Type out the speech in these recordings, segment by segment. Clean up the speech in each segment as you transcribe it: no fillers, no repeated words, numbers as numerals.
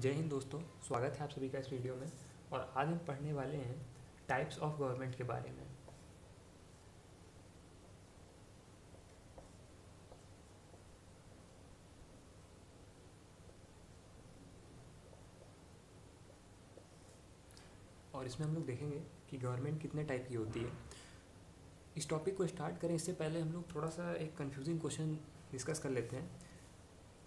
जय हिंद दोस्तों, स्वागत है आप सभी का इस वीडियो में। और आज हम पढ़ने वाले हैं टाइप्स ऑफ गवर्नमेंट के बारे में। और इसमें हम लोग देखेंगे कि गवर्नमेंट कितने टाइप की होती है। इस टॉपिक को स्टार्ट करें इससे पहले हम लोग थोड़ा सा एक कंफ्यूजिंग क्वेश्चन डिस्कस कर लेते हैं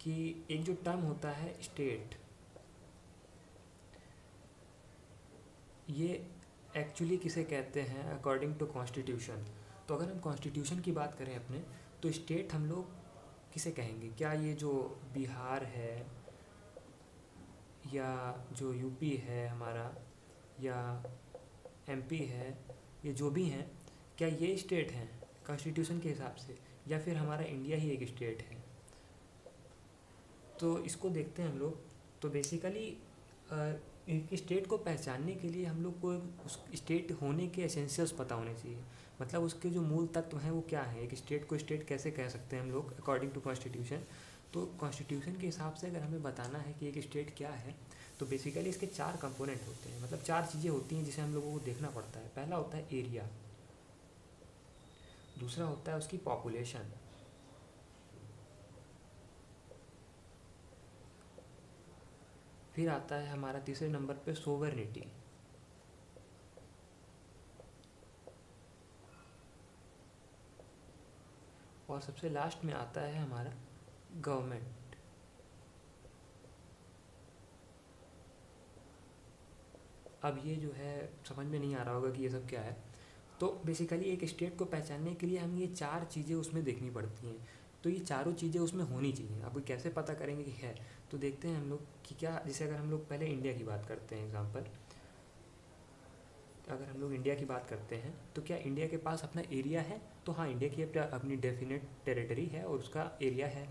कि एक जो टर्म होता है स्टेट, ये एक्चुअली किसे कहते हैं अकॉर्डिंग टू कॉन्स्टिट्यूशन। तो अगर हम कॉन्स्टिट्यूशन की बात करें अपने, तो स्टेट हम लोग किसे कहेंगे? क्या ये जो बिहार है या जो यूपी है हमारा या एमपी है, ये जो भी हैं, क्या ये स्टेट हैं कॉन्स्टिट्यूशन के हिसाब से, या फिर हमारा इंडिया ही एक स्टेट है? तो इसको देखते हैं हम लोग। तो बेसिकली एक स्टेट को पहचानने के लिए हम लोग को उस स्टेट होने के एसेंशियल्स पता होने चाहिए। मतलब उसके जो मूल तत्व हैं वो क्या है, एक स्टेट को स्टेट कैसे कह सकते हैं हम लोग अकॉर्डिंग टू कॉन्स्टिट्यूशन। तो कॉन्स्टिट्यूशन के हिसाब से अगर हमें बताना है कि एक स्टेट क्या है, तो बेसिकली इसके 4 कंपोनेंट होते हैं, मतलब 4 चीज़ें होती हैं जिसे हम लोगों को देखना पड़ता है। पहला होता है एरिया, दूसरा होता है उसकी पॉपुलेशन, फिर आता है हमारा तीसरे नंबर पे सोवरेनिटी, और सबसे लास्ट में आता है हमारा गवर्नमेंट। अब ये जो है समझ में नहीं आ रहा होगा कि ये सब क्या है। तो बेसिकली एक स्टेट को पहचानने के लिए हम ये 4 चीज़ें उसमें देखनी पड़ती हैं। तो ये चारों चीज़ें उसमें होनी चाहिए। अब कैसे पता करेंगे कि है, तो देखते हैं हम लोग कि क्या, जैसे अगर हम लोग पहले इंडिया की बात करते हैं एग्जांपल, अगर हम लोग इंडिया की बात करते हैं तो क्या इंडिया के पास अपना एरिया है? तो हाँ, इंडिया की अपनी डेफिनेट टेरिटरी है और उसका एरिया है।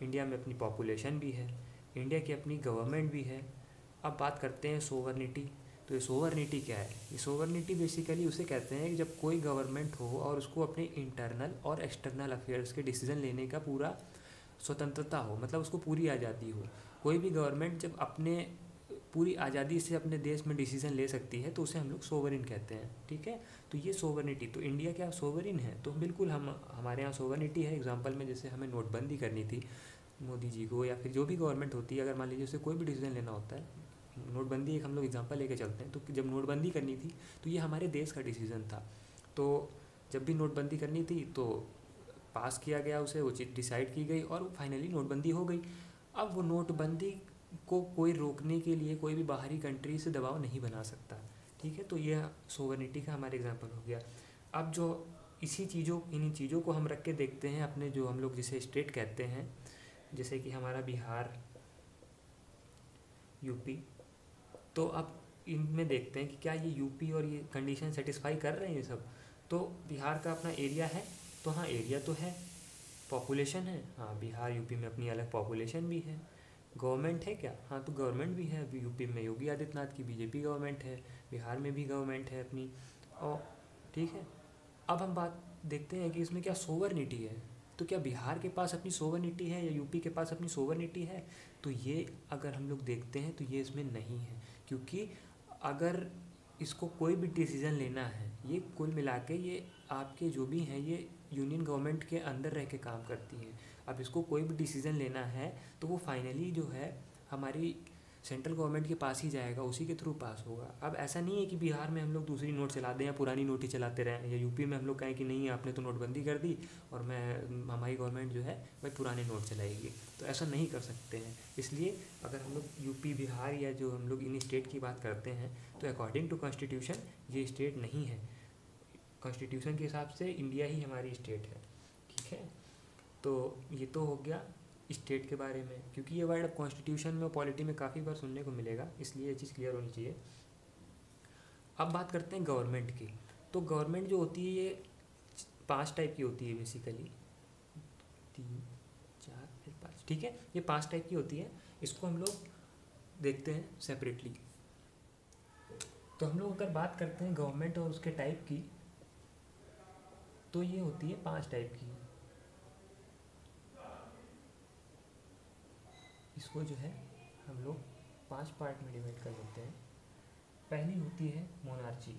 इंडिया में अपनी पॉपुलेशन भी है, इंडिया की अपनी गवर्नमेंट भी है। अब बात करते हैं सोवरनिटी। तो ये सोवरनिटी क्या है? ये सोवरनिटी बेसिकली उसे कहते हैं कि जब कोई गवर्नमेंट हो और उसको अपने इंटरनल और एक्सटर्नल अफेयर्स के डिसीजन लेने का पूरा स्वतंत्रता हो, मतलब उसको पूरी आज़ादी हो। कोई भी गवर्नमेंट जब अपने पूरी आज़ादी से अपने देश में डिसीजन ले सकती है तो उसे हम लोग सोवरिन कहते हैं। ठीक है, तो ये सोवरनिटी, तो इंडिया क्या सोवरिन है? तो बिल्कुल हम हमारे यहाँ सोवरनिटी है। एग्जांपल में जैसे हमें नोटबंदी करनी थी मोदी जी को, या फिर जो भी गवर्नमेंट होती है, अगर मान लीजिए उसे कोई भी डिसीजन लेना होता है, नोटबंदी एक हम लोग एग्जांपल लेके चलते हैं, तो जब नोटबंदी करनी थी तो ये हमारे देश का डिसीजन था। तो जब भी नोटबंदी करनी थी तो पास किया गया, उसे उचित डिसाइड की गई और फाइनली नोटबंदी हो गई। अब वो नोटबंदी को कोई रोकने के लिए कोई भी बाहरी कंट्री से दबाव नहीं बना सकता। ठीक है, तो यह सोवरेनिटी का हमारा एग्जांपल हो गया। अब जो इन्हीं चीज़ों को हम रख के देखते हैं अपने, जो हम लोग जिसे स्टेट कहते हैं, जैसे कि हमारा बिहार, यूपी। तो अब इनमें देखते हैं कि क्या ये यूपी और ये कंडीशन सेटिस्फाई कर रहे हैं ये सब। तो बिहार का अपना एरिया है, तो हाँ एरिया तो है। पॉपुलेशन है, हाँ बिहार यूपी में अपनी अलग पॉपुलेशन भी है। गवर्नमेंट है क्या? हाँ, तो गवर्नमेंट भी है। यूपी में योगी आदित्यनाथ की बीजेपी गवर्नमेंट है, बिहार में भी गवर्नमेंट है अपनी। और ठीक है, अब हम बात देखते हैं कि इसमें क्या सोवरनिटी है। तो क्या बिहार के पास अपनी सोवरनिटी है या यूपी के पास अपनी सोवरनिटी है? तो ये अगर हम लोग देखते हैं तो ये इसमें नहीं है, क्योंकि अगर इसको कोई भी डिसीज़न लेना है, ये कुल मिला के ये आपके जो भी हैं ये यूनियन गवर्नमेंट के अंदर रह के काम करती हैं। अब इसको कोई भी डिसीज़न लेना है तो वो फाइनली जो है हमारी सेंट्रल गवर्नमेंट के पास ही जाएगा, उसी के थ्रू पास होगा। अब ऐसा नहीं है कि बिहार में हम लोग दूसरी नोट चला दें या पुरानी नोट ही चलाते रहें, या यूपी में हम लोग कहें कि नहीं आपने तो नोटबंदी कर दी और हमारी गवर्नमेंट जो है वही पुराने नोट चलाएगी। तो ऐसा नहीं कर सकते हैं। इसलिए अगर हम लोग यूपी, बिहार या जो हम लोग इन स्टेट की बात करते हैं, तो अकॉर्डिंग टू कॉन्स्टिट्यूशन ये स्टेट नहीं है। कॉन्स्टिट्यूशन के हिसाब से इंडिया ही हमारी स्टेट है। ठीक है, तो ये तो हो गया स्टेट के बारे में, क्योंकि ये वर्ड अब कॉन्स्टिट्यूशन में और पॉलिटी में काफ़ी बार सुनने को मिलेगा, इसलिए ये चीज़ क्लियर होनी चाहिए। अब बात करते हैं गवर्नमेंट की। तो गवर्नमेंट जो होती है ये 5 टाइप की होती है बेसिकली, 3, 4, फिर 5। ठीक है, ये 5 टाइप की होती है। इसको हम लोग देखते हैं सेपरेटली। तो हम लोग अगर बात करते हैं गवर्नमेंट और उसके टाइप की, तो ये होती है 5 टाइप की। इसको जो है हम लोग 5 पार्ट में डिवाइड कर देते हैं। पहली होती है मोनार्ची,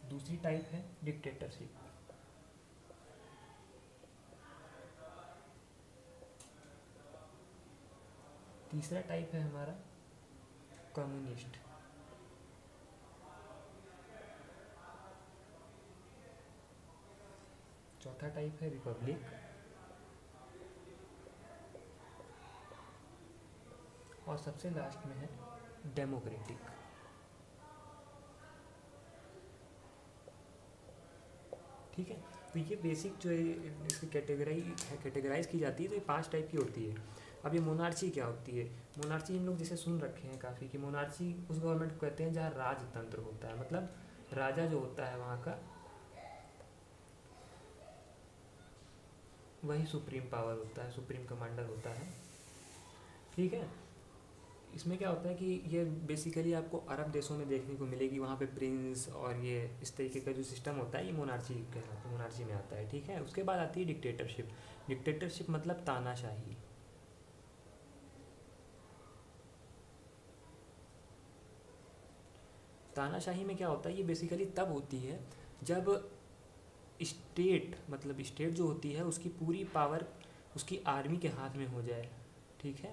दूसरी टाइप है डिक्टेटरशिप, तीसरा टाइप है हमारा कम्युनिस्ट, चौथा टाइप है रिपब्लिक, और सबसे लास्ट में है डेमोक्रेटिक। ठीक है, तो ये बेसिक जो है इसकी कैटेगराइज की जाती है, तो ये 5 टाइप की होती है। अब ये मोनार्ची क्या होती है? मोनार्ची हम लोग जैसे सुन रखे हैं काफ़ी कि मोनार्ची उस गवर्नमेंट को कहते हैं जहाँ राजतंत्र होता है, मतलब राजा जो होता है वहाँ का वही सुप्रीम पावर होता है, सुप्रीम कमांडर होता है। ठीक है, इसमें क्या होता है कि ये बेसिकली आपको अरब देशों में देखने को मिलेगी, वहाँ पे प्रिंस और ये इस तरीके का जो सिस्टम होता है ये मोनार्ची कहलाता है, मोनार्ची में आता है। ठीक है, उसके बाद आती है डिक्टेटरशिप। डिक्टेटरशिप मतलब तानाशाही। तानाशाही में क्या होता है, ये बेसिकली तब होती है जब स्टेट, मतलब स्टेट जो होती है उसकी पूरी पावर उसकी आर्मी के हाथ में हो जाए। ठीक है,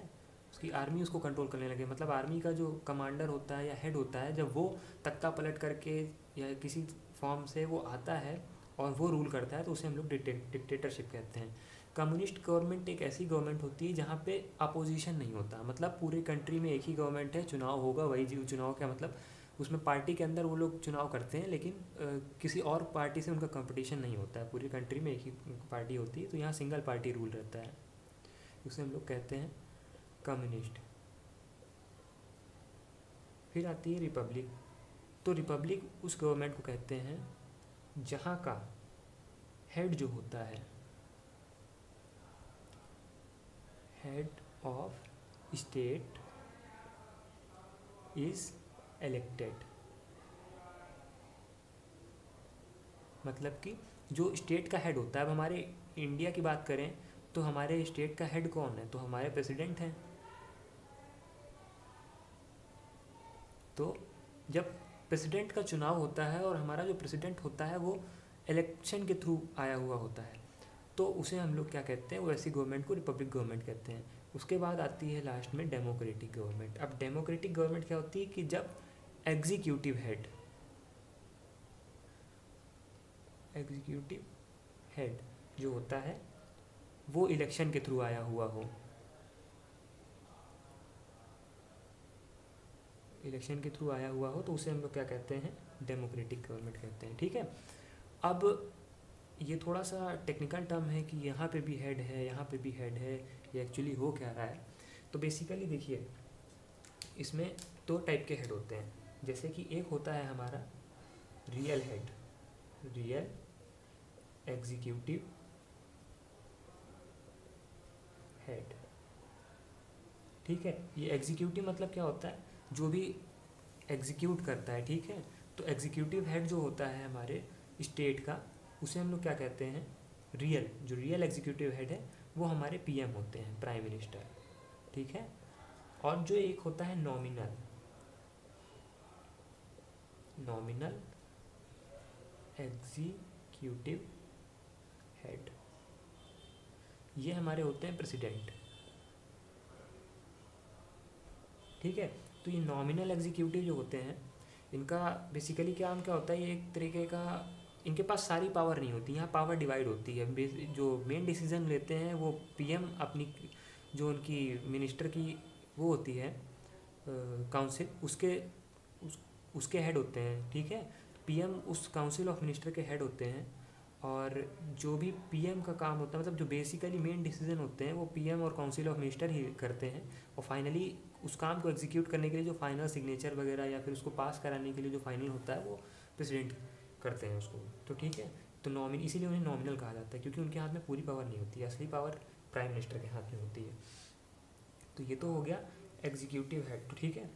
उसकी आर्मी उसको कंट्रोल करने लगे, मतलब आर्मी का जो कमांडर होता है या हेड होता है, जब वो तख्ता पलट करके या किसी फॉर्म से वो आता है और वो रूल करता है, तो उसे हम लोग डिक्टेटरशिप कहते हैं। कम्युनिस्ट गवर्नमेंट एक ऐसी गवर्नमेंट होती है जहाँ पे अपोजिशन नहीं होता, मतलब पूरे कंट्री में एक ही गवर्नमेंट है, चुनाव होगा वही जीव। चुनाव क्या मतलब, उसमें पार्टी के अंदर वो लोग चुनाव करते हैं, लेकिन किसी और पार्टी से उनका कंपटीशन नहीं होता है, पूरी कंट्री में एक ही पार्टी होती है, तो यहाँ सिंगल पार्टी रूल रहता है, उसे हम लोग कहते हैं कम्युनिस्ट। फिर आती है रिपब्लिक। तो रिपब्लिक उस गवर्नमेंट को कहते हैं जहाँ का हेड जो होता है, head of state is elected, मतलब कि जो स्टेट का हेड होता है, अब हमारे इंडिया की बात करें तो हमारे स्टेट का हेड कौन है, तो हमारे प्रेसिडेंट हैं। तो जब प्रेसिडेंट का चुनाव होता है और हमारा जो प्रेसिडेंट होता है वो इलेक्शन के थ्रू आया हुआ होता है, तो उसे हम लोग क्या कहते हैं, वो ऐसी गवर्नमेंट को रिपब्लिक गवर्नमेंट कहते हैं। उसके बाद आती है लास्ट में डेमोक्रेटिक गवर्नमेंट। अब डेमोक्रेटिक गवर्नमेंट क्या होती है कि जब एग्जीक्यूटिव हेड जो होता है वो इलेक्शन के थ्रू आया हुआ हो, इलेक्शन के थ्रू आया हुआ हो, तो उसे हम लोग क्या कहते हैं, डेमोक्रेटिक गवर्नमेंट कहते हैं। ठीक है, अब ये थोड़ा सा टेक्निकल टर्म है कि यहाँ पे भी हेड है, यहाँ पे भी हेड है, ये एक्चुअली हो क्या रहा है। तो बेसिकली देखिए, इसमें 2 टाइप के हेड होते हैं, जैसे कि एक होता है हमारा real head, real executive head. ठीक है, ये एग्जीक्यूटिव मतलब क्या होता है, जो भी एग्जीक्यूट करता है। ठीक है, तो एग्जीक्यूटिव हेड जो होता है हमारे स्टेट का, उसे हम लोग क्या कहते हैं, जो रियल एग्जीक्यूटिव हेड है वो हमारे पीएम होते हैं, प्राइम मिनिस्टर। ठीक है, और जो एक होता है नॉमिनल एग्जीक्यूटिव हेड, ये हमारे होते हैं प्रेसिडेंट। ठीक है, तो ये नॉमिनल एग्जीक्यूटिव जो होते हैं इनका बेसिकली क्या होता है, ये एक तरीके का, इनके पास सारी पावर नहीं होती, यहाँ पावर डिवाइड होती है। जो मेन डिसीजन लेते हैं वो पीएम अपनी, जो उनकी मिनिस्टर की वो होती है काउंसिल, उसके हेड होते हैं। ठीक है, पीएम उस काउंसिल ऑफ मिनिस्टर के हेड होते हैं, और जो भी पीएम का काम होता है, मतलब जो बेसिकली मेन डिसीजन होते हैं वो पीएम और काउंसिल ऑफ मिनिस्टर ही करते हैं, और फाइनली उस काम को एग्जीक्यूट करने के लिए जो फाइनल सिग्नेचर वगैरह या फिर उसको पास कराने के लिए जो फाइनल होता है वो प्रेसिडेंट करते हैं उसको। तो ठीक है, तो इसीलिए उन्हें नॉमिनल कहा जाता है, क्योंकि उनके हाथ में पूरी पावर नहीं होती है, असली पावर प्राइम मिनिस्टर के हाथ में होती है। तो ये तो हो गया एग्जीक्यूटिव हेड। तो ठीक है,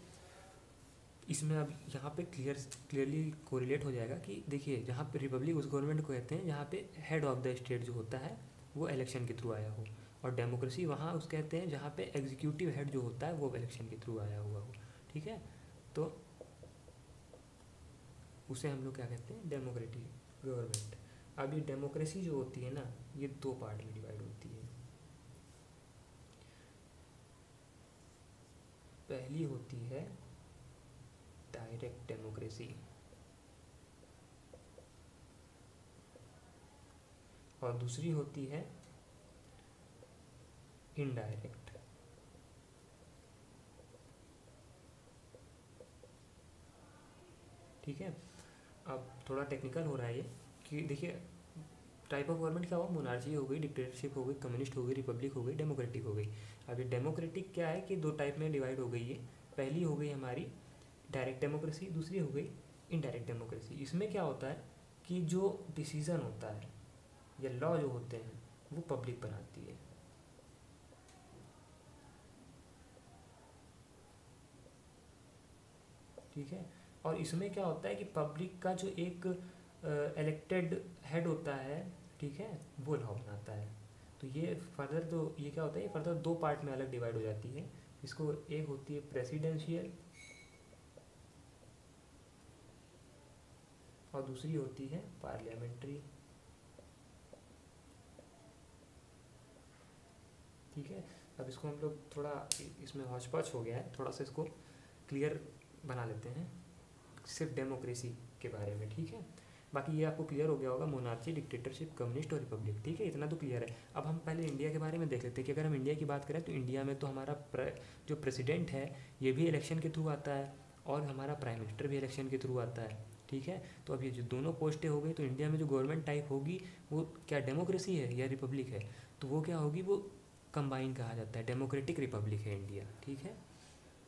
इसमें अब यहाँ पे क्लियरली कोरिलेट हो जाएगा कि देखिए, जहाँ पे रिपब्लिक उस गवर्नमेंट को कहते हैं जहाँ पे हेड ऑफ द स्टेट जो होता है वो इलेक्शन के थ्रू आया हो, और डेमोक्रेसी वहाँ उस कहते हैं जहाँ पे एग्जीक्यूटिव हेड जो होता है वो इलेक्शन के थ्रू आया हुआ हो, ठीक है। तो उसे हम लोग क्या कहते हैं, डेमोक्रेटिक गवर्नमेंट। अब ये डेमोक्रेसी जो होती है ना, ये दो पार्ट में डिवाइड होती है। पहली होती है डायरेक्ट डेमोक्रेसी और दूसरी होती है इनडायरेक्ट। ठीक है, अब थोड़ा टेक्निकल हो रहा है ये कि देखिए टाइप ऑफ गवर्नमेंट क्या हुआ, मोनार्ची हो गई, डिक्टेटरशिप हो गई, कम्युनिस्ट हो गई, रिपब्लिक हो गई, डेमोक्रेटिक हो गई। अब ये डेमोक्रेटिक क्या है कि दो टाइप में डिवाइड हो गई है। पहली हो गई हमारी डायरेक्ट डेमोक्रेसी, दूसरी हो गई इनडायरेक्ट डेमोक्रेसी। इसमें क्या होता है कि जो डिसीज़न होता है या लॉ जो होते हैं वो पब्लिक बनाती है। ठीक है, और इसमें क्या होता है कि पब्लिक का जो एक इलेक्टेड हेड होता है, ठीक है, वो लॉ बनाता है। तो ये फर्दर तो ये क्या होता है, ये फर्दर दो पार्ट में अलग डिवाइड हो जाती है। इसको एक होती है प्रेसिडेंशियल और दूसरी होती है पार्लियामेंट्री। ठीक है, अब इसको हम लोग थोड़ा इसमें हौच पौच हो गया है, थोड़ा सा इसको क्लियर बना लेते हैं सिर्फ डेमोक्रेसी के बारे में। ठीक है, बाकी ये आपको क्लियर हो गया होगा, मोनार्ची, डिक्टेटरशिप, कम्युनिस्ट और रिपब्लिक। ठीक है, इतना तो क्लियर है। अब हम पहले इंडिया के बारे में देख लेते हैं कि अगर हम इंडिया की बात करें तो इंडिया में तो हमारा जो प्रेसिडेंट है ये भी इलेक्शन के थ्रू आता है और हमारा प्राइम मिनिस्टर भी इलेक्शन के थ्रू आता है। ठीक है, तो अब ये जो दोनों पोस्टें हो गई तो इंडिया में जो गवर्नमेंट टाइप होगी वो क्या डेमोक्रेसी है या रिपब्लिक है, तो वो क्या होगी, वो कंबाइन कहा जाता है, डेमोक्रेटिक रिपब्लिक है इंडिया। ठीक है,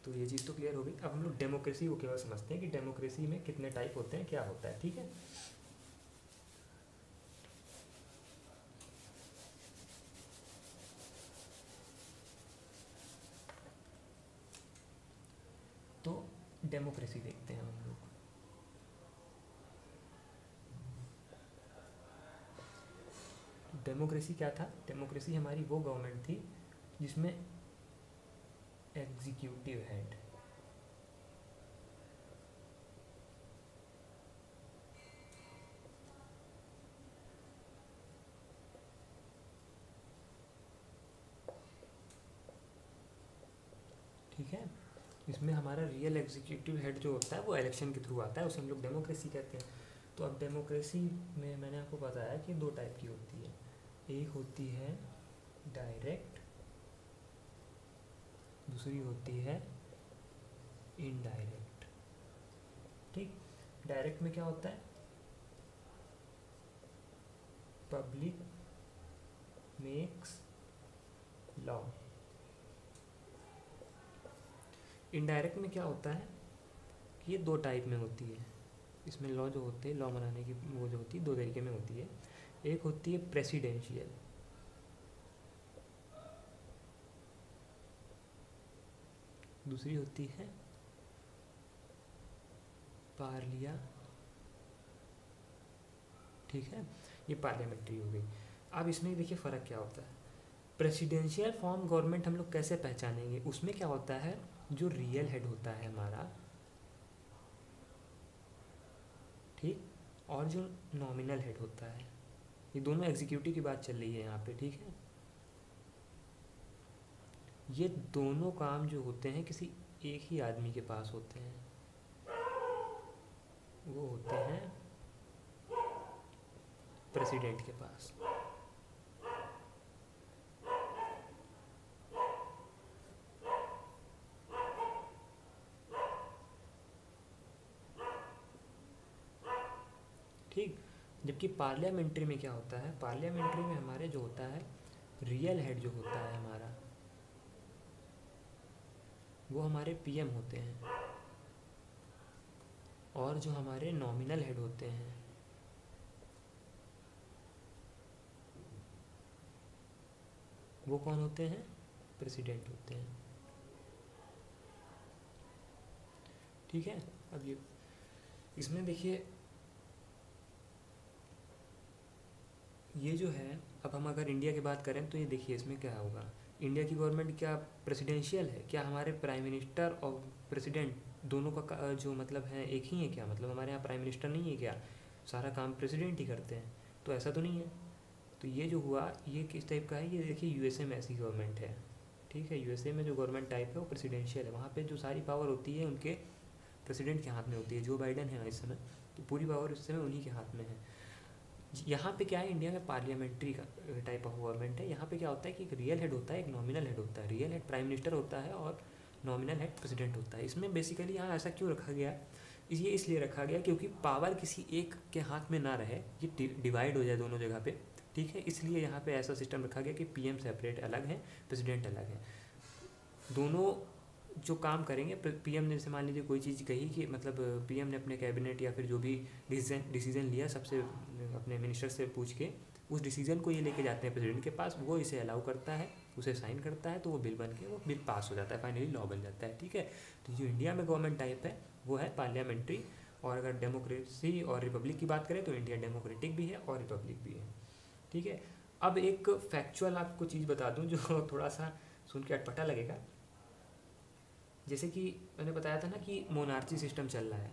तो ये चीज़ तो क्लियर हो गई। अब हम लोग डेमोक्रेसी को केवल समझते हैं कि डेमोक्रेसी में कितने टाइप होते हैं, क्या होता है। ठीक है, तो डेमोक्रेसी देखते हैं हम लोग। डेमोक्रेसी क्या था, डेमोक्रेसी हमारी वो गवर्नमेंट थी जिसमें एग्जीक्यूटिव हेड, ठीक है, इसमें हमारा रियल एग्जीक्यूटिव हेड जो होता है वो इलेक्शन के थ्रू आता है, उसे हम लोग डेमोक्रेसी कहते हैं। तो अब डेमोक्रेसी में मैंने आपको बताया कि दो टाइप की होती है, एक होती है डायरेक्ट, दूसरी होती है इनडायरेक्ट। ठीक, डायरेक्ट में क्या होता है, पब्लिक मेक्स लॉ। इनडायरेक्ट में क्या होता है कि ये दो टाइप में होती है, इसमें लॉ जो होते हैं, लॉ बनाने की वो जो होती है दो तरीके में होती है। एक होती है प्रेसिडेंशियल, दूसरी होती है पार्लिया। ठीक है, ये पार्लियामेंट्री हो गई। अब इसमें देखिए फ़र्क क्या होता है। प्रेसिडेंशियल फॉर्म गवर्नमेंट हम लोग कैसे पहचानेंगे, उसमें क्या होता है, जो रियल हेड होता है हमारा, ठीक, और जो नॉमिनल हेड होता है, ये दोनों एग्जीक्यूटिव की बात चल रही है यहाँ पे। ठीक है, ये दोनों काम जो होते हैं किसी एक ही आदमी के पास होते हैं, वो होते हैं प्रेसिडेंट के पास। ठीक, जबकि पार्लियामेंट्री में क्या होता है, पार्लियामेंट्री में हमारे जो होता है रियल हेड जो होता है हमारा, वो हमारे पीएम होते हैं, और जो हमारे नॉमिनल हेड होते हैं वो कौन होते हैं, प्रेसिडेंट होते हैं। ठीक है, अब ये इसमें देखिए ये जो है, अब हम अगर इंडिया की बात करें तो ये देखिए इसमें क्या होगा। इंडिया की गवर्नमेंट क्या प्रेसिडेंशियल है? क्या हमारे प्राइम मिनिस्टर और प्रेसिडेंट दोनों का जो मतलब है एक ही है क्या? मतलब हमारे यहाँ प्राइम मिनिस्टर नहीं है क्या? सारा काम प्रेसिडेंट ही करते हैं? तो ऐसा तो नहीं है। तो ये जो हुआ ये किस टाइप का है, ये देखिए यूएसए में ऐसी गवर्नमेंट है, ठीक है। यूएसए में जो गवर्नमेंट टाइप है वो प्रेसिडेंशियल है, वहाँ पे जो सारी पावर होती है उनके प्रेसिडेंट के हाथ में होती है। जो बाइडन है इस समय, तो पूरी पावर इस समय उन्हीं के हाथ में है। यहाँ पे क्या है, इंडिया में पार्लियामेंट्री का टाइप ऑफ गवर्नमेंट है। यहाँ पे क्या होता है कि एक रियल हेड होता है, एक नॉमिनल हेड होता है। रियल हेड प्राइम मिनिस्टर होता है और नॉमिनल हेड प्रेसिडेंट होता है। इसमें बेसिकली यहाँ ऐसा क्यों रखा गया, ये इसलिए रखा गया क्योंकि पावर किसी एक के हाथ में ना रहे, ये डिवाइड हो जाए दोनों जगह पे, ठीक है। इसलिए यहाँ पे ऐसा सिस्टम रखा गया कि पीएम सेपरेट अलग है, प्रेसिडेंट अलग है। दोनों जो काम करेंगे, पीएम ने जैसे मान लीजिए कोई चीज़ कही कि मतलब पीएम ने अपने कैबिनेट या फिर जो भी डिसीजन लिया सबसे अपने मिनिस्टर से पूछ के, उस डिसीजन को ये लेके जाते हैं प्रेसिडेंट के पास, वो इसे अलाउ करता है, उसे साइन करता है, तो वो बिल बन के वो बिल पास हो जाता है, फाइनली लॉ बन जाता है, ठीक है। तो जो इंडिया में गवर्नमेंट टाइप है वो है पार्लियामेंट्री। और अगर डेमोक्रेसी और रिपब्लिक की बात करें तो इंडिया डेमोक्रेटिक भी है और रिपब्लिक भी है, ठीक है। अब एक फैक्चुअल आपको चीज़ बता दूं जो थोड़ा सा सुन के अटपटा लगेगा। जैसे कि मैंने बताया था ना कि मोनार्ची सिस्टम चल रहा है,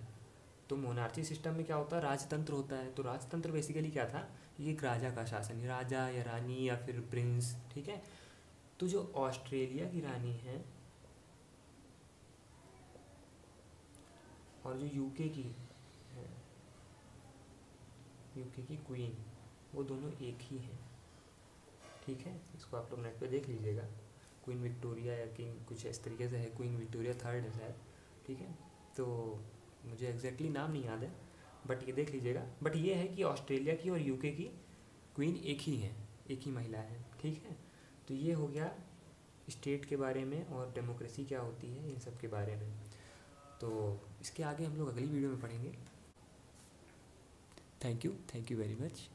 तो मोनार्ची सिस्टम में क्या होता है, राजतंत्र होता है। तो राजतंत्र बेसिकली क्या था, ये एक राजा का शासन, राजा या रानी या फिर प्रिंस, ठीक है। तो जो ऑस्ट्रेलिया की रानी है और जो यूके की है, यूके की क्वीन, वो दोनों एक ही हैं, ठीक है। इसको आप लोग नेट पे देख लीजिएगा। क्वीन विक्टोरिया या किंग कुछ इस तरीके से है, क्वीन विक्टोरिया थर्ड है शायद, ठीक है। तो मुझे एग्जैक्टली नाम नहीं याद है, बट ये देख लीजिएगा। बट ये है कि ऑस्ट्रेलिया की और यूके की क्वीन एक ही है, एक ही महिला है, ठीक है। तो ये हो गया स्टेट के बारे में और डेमोक्रेसी क्या होती है इन सब के बारे में। तो इसके आगे हम लोग अगली वीडियो में पढ़ेंगे। Thank you very much.